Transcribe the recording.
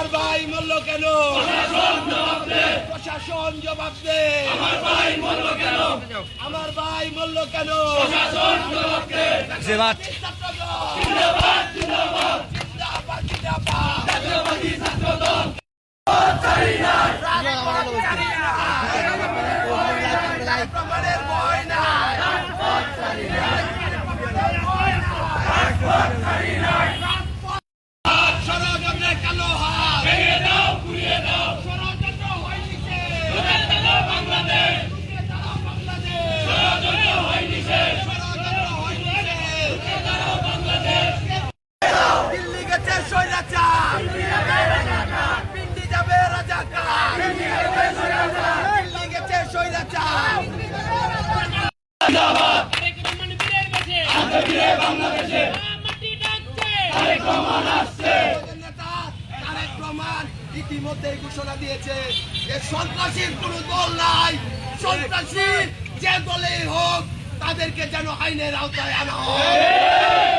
আমার ভাই মরল কেন? প্রশাসন জবাব দে। আমার ভাই মরল কেন? আমার ভাই মরল কেন? প্রশাসন জবাব দে। জিন্দাবাদ জিন্দাবাদ জিন্দাবাদ জিন্দাবাদ জাতীয়বাদী ছাত্রদল ছাড়ি না রাজপথ ছাড়ি না প্রমাণের ভয় নাই রাজপথ ছাড়ি না প্রমাণের ভয় নাই রাজপথ ছাড়ি না ষড়যন্ত্রের কালো হাত ভেঙে দাও ঘুরিয়ে দাও ষড়যন্ত্র হয়নি শেষ ঘুরিয়ে দাও বাংলাদেশ ঘুরিয়ে দাও বাংলাদেশ ষড়যন্ত্র হয়নি শেষ ষড়যন্ত্র হয়নি শেষ ঘুরিয়ে দাও বাংলাদেশ দিল্লি গেছে স্বৈরাচার পিন্ডি যাবে রাজাকার দিল্লি গেছে স্বৈরাচার জিন্দাবাদ তারেক রহমান বীরের বেশে আমরা বীরে বাংলাদেশে মাটি ডাকছে তারেক রহমান আসছে নেতা তারেক রহমান ইতিমধ্যে ঘোষণা দিয়েছে যে সন্ত্রাসীর কোনো দল নাই সন্ত্রাসী যে দলেই হোক তাদেরকে যেন আইনের আওতায় আনা হয়